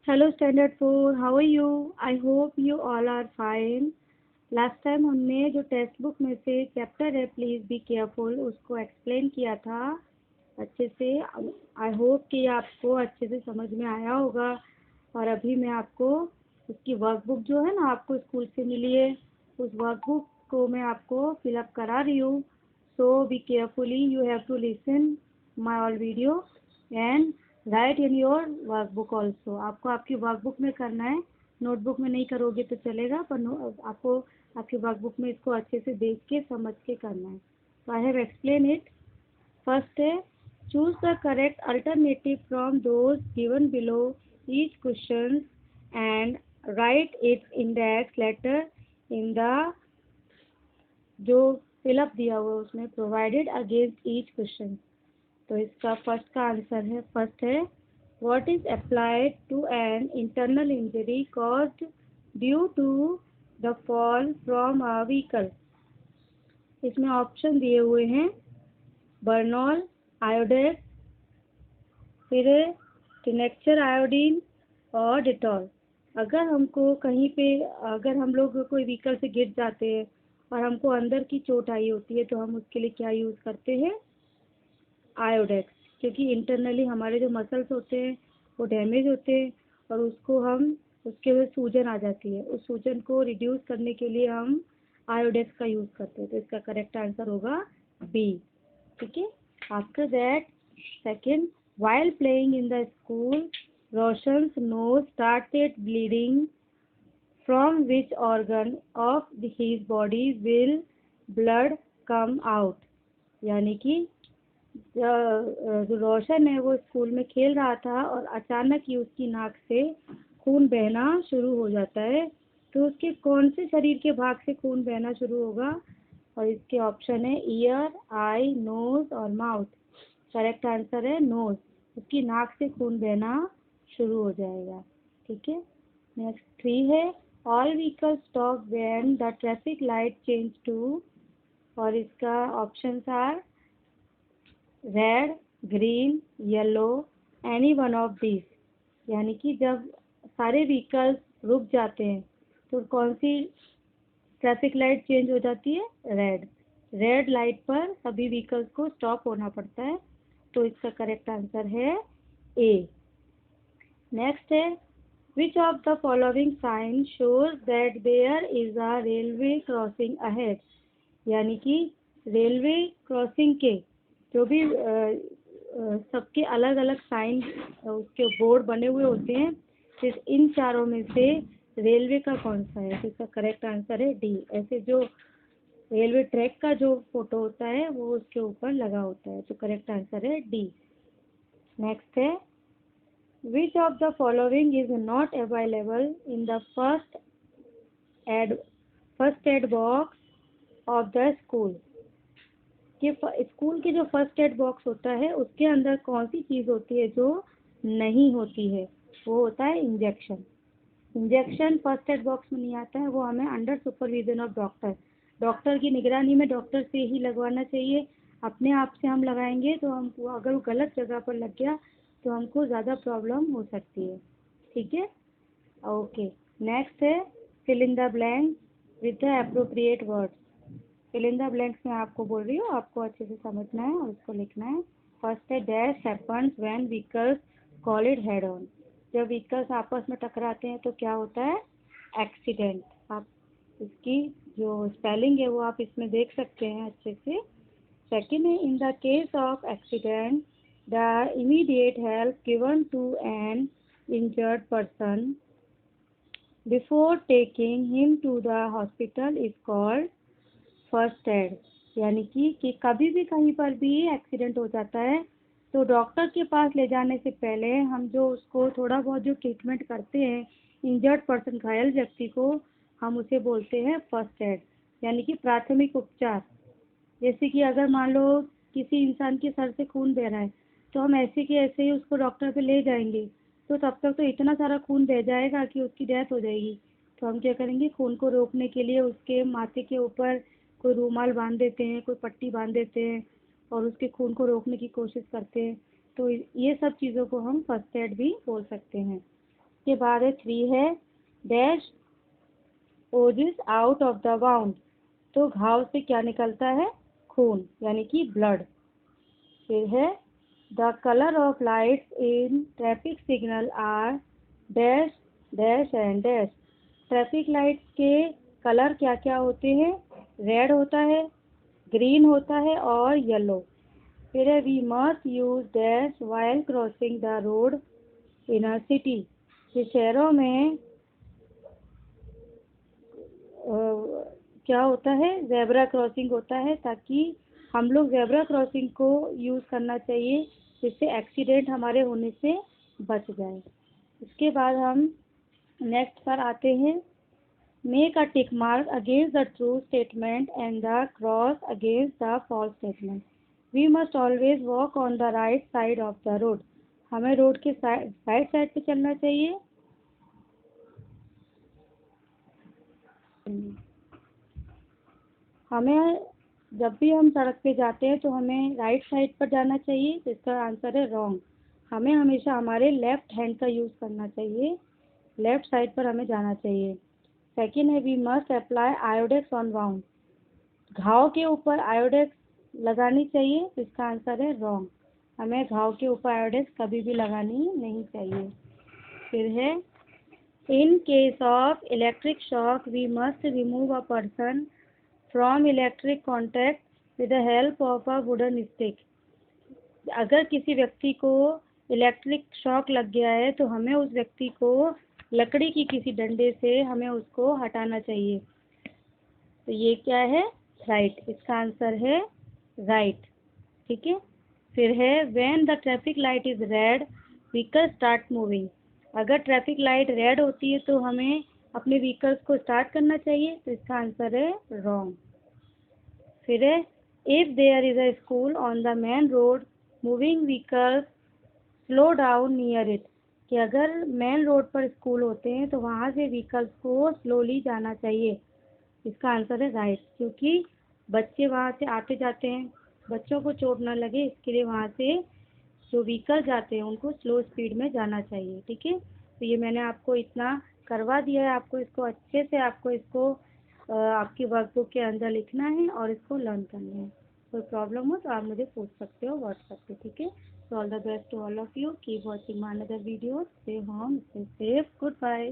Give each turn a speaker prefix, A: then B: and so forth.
A: Hello standard four, how are you? I hope you all are fine. Last time हमने जो textbook में से chapter है please be careful उसको explain किया था अच्छे से। आई होप कि आपको अच्छे से समझ में आया होगा। और अभी मैं आपको उसकी वर्कबुक जो है ना आपको स्कूल से मिली है, उस वर्कबुक को मैं आपको फिलअप करा रही हूँ। So be carefully, you have to listen my all video and write in your workbook also. आपको आपकी वर्कबुक में करना है, नोटबुक में नहीं करोगे तो चलेगा, पर आपको आपकी वर्कबुक में इसको अच्छे से देख के समझ के करना है। तो I have explain it. First है, choose the correct alternative from those given below each question and write its index letter in the जो फिलअप दिया हुआ है उसमें प्रोवाइडेड अगेंस्ट ईच क्वेश्चन। तो इसका फर्स्ट का आंसर है, फर्स्ट है what is applied to an internal injury caused due to the fall from a vehicle. इसमें ऑप्शन दिए हुए हैं बर्नॉल, आयोडेक्स, फिर टिनेक्चर आयोडीन और डिटॉल। अगर हमको कहीं पे, अगर हम लोग कोई व्हीकल से गिर जाते हैं और हमको अंदर की चोट आई होती है तो हम उसके लिए क्या यूज़ करते हैं? आयोडेक्स। क्योंकि इंटरनली हमारे जो मसल्स होते हैं वो डैमेज होते हैं और उसको हम, उसके वजह सूजन आ जाती है, उस सूजन को रिड्यूस करने के लिए हम आयोडेक्स का यूज़ करते हैं। तो इसका करेक्ट आंसर होगा बी। ठीक है। After that second, while playing in the school Roshan's nose started bleeding from which organ of his body will blood come out. यानी कि जो रोशन है वो स्कूल में खेल रहा था और अचानक ही उसकी नाक से खून बहना शुरू हो जाता है। तो उसके कौन से शरीर के भाग से खून बहना शुरू होगा? और इसके ऑप्शन है ईयर, आई, नोज और माउथ। करेक्ट आंसर है नोज। उसकी नाक से खून बहना शुरू हो जाएगा। ठीक है। नेक्स्ट थ्री है, all vehicle stop when the traffic light change to. और इसका options are red, green, yellow, any one of this. यानी कि जब सारे व्हीकल्स रुक जाते हैं तो कौन सी ट्रैफिक लाइट चेंज हो जाती है? रेड। रेड लाइट पर सभी व्हीकल्स को स्टॉप होना पड़ता है। तो इसका करेक्ट आंसर है ए। नेक्स्ट है, which of the following sign shows that there is a railway crossing ahead. यानी कि रेलवे क्रॉसिंग के जो भी सबके अलग अलग साइन उसके बोर्ड बने हुए होते हैं, फिर इन चारों में से रेलवे का कौन सा है? तो इसका करेक्ट आंसर है डी। ऐसे जो रेलवे ट्रैक का जो फोटो होता है वो उसके ऊपर लगा होता है। तो करेक्ट आंसर है डी। नेक्स्ट है, which of the following is not available in the aid first aid box of the school. कि स्कूल के जो फर्स्ट एड बॉक्स होता है उसके अंदर कौन सी चीज़ होती है जो नहीं होती है? वो होता है injection. Injection first aid box में नहीं आता है, वो हमें under supervision of doctor, doctor की निगरानी में डॉक्टर से ही लगवाना चाहिए। अपने आप से हम लगाएंगे तो हमको, अगर वो गलत जगह पर लग गया तो हमको ज़्यादा प्रॉब्लम हो सकती है। ठीक है। ओके। नेक्स्ट है, fill in the blank with the appropriate words. Fill in the blanks में आपको बोल रही हूँ, आपको अच्छे से समझना है और उसको लिखना है। फर्स्ट है, dash happens when vehicles collide head on. जब व्हीकल्स आपस में टकराते हैं तो क्या होता है? एक्सीडेंट। आप इसकी जो स्पेलिंग है वो आप इसमें देख सकते हैं अच्छे से। सेकेंड है, in the case of accident the immediate help given to an injured person before taking him to the hospital is called first aid. यानी कि कभी भी कहीं पर भी एक्सीडेंट हो जाता है तो डॉक्टर के पास ले जाने से पहले हम जो उसको थोड़ा बहुत जो ट्रीटमेंट करते हैं इंजर्ड पर्सन, घायल व्यक्ति को, हम उसे बोलते हैं फर्स्ट एड, यानी कि प्राथमिक उपचार। जैसे कि अगर मान लो किसी इंसान के सर से खून बह रहा है तो हम ऐसे कि ऐसे ही उसको डॉक्टर पे ले जाएंगे तो तब तक तो इतना सारा खून बह जाएगा कि उसकी डेथ हो जाएगी। तो हम क्या करेंगे, खून को रोकने के लिए उसके माथे के ऊपर कोई रूमाल बांध देते हैं, कोई पट्टी बांध देते हैं और उसके खून को रोकने की कोशिश करते हैं। तो ये सब चीज़ों को हम फर्स्ट एड भी बोल सकते हैं। इसके बाद है 3 है dash oozes out of the wound, तो घाव से क्या निकलता है, खून यानी कि ब्लड। फिर है the colour of lights in traffic signal are dash dash and dash, traffic lights के कलर क्या क्या होते हैं, रेड होता है, ग्रीन होता है और येलो। फिर है we must use dash while crossing the road in a city, शहरों में क्या होता है, जेब्रा क्रॉसिंग होता है, ताकि हम लोग जेब्रा क्रॉसिंग को यूज़ करना चाहिए जिससे एक्सीडेंट हमारे होने से बच जाए। इसके बाद हम नेक्स्ट पर आते हैं, make a tick mark against the true statement and the cross against the false statement. We must always walk on the right side of the road, हमें रोड के राइट साइड पे चलना चाहिए। हमें जब भी हम सड़क पे जाते हैं तो हमें राइट साइड पर जाना चाहिए, तो इसका आंसर है रॉन्ग। हमें हमेशा हमारे लेफ्ट हैंड का यूज़ करना चाहिए, लेफ्ट साइड पर हमें जाना चाहिए। सेकेंड है we must apply Iodex on wound, घाव के ऊपर आयोडेक्स लगानी चाहिए, तो इसका आंसर है रॉन्ग। हमें घाव के ऊपर आयोडेक्स कभी भी लगानी नहीं चाहिए। फिर है in case of electric shock we must remove a person from electric contact with the help of a wooden stick. अगर किसी व्यक्ति को इलेक्ट्रिक शॉक लग गया है तो हमें उस व्यक्ति को लकड़ी की किसी डंडे से हमें उसको हटाना चाहिए। तो ये क्या है, राइट, इसका आंसर है राइट। ठीक है। फिर है when the traffic light is red vehicle start moving, अगर ट्रैफिक लाइट रेड होती है तो हमें अपने व्हीकल्स को स्टार्ट करना चाहिए, तो इसका आंसर है रॉन्ग। फिर है if there is a school on the main road moving vehicles slow down near it, कि अगर मेन रोड पर स्कूल होते हैं तो वहाँ से व्हीकल्स को स्लोली जाना चाहिए। इसका आंसर है राइट, क्योंकि बच्चे वहाँ से आते जाते हैं, बच्चों को चोट न लगे इसके लिए वहाँ से जो व्हीकल जाते हैं उनको स्लो स्पीड में जाना चाहिए। ठीक है। तो ये मैंने आपको इतना करवा दिया है, आपको इसको अच्छे से आपको इसको आपकी वर्कबुक के अंदर लिखना है और इसको लर्न करना है। कोई प्रॉब्लम हो तो आप मुझे पूछ सकते हो व्हाट्सएप पे। ठीक है। So all the best to all of you. Keep watching my another videos. Stay home, stay safe. Goodbye.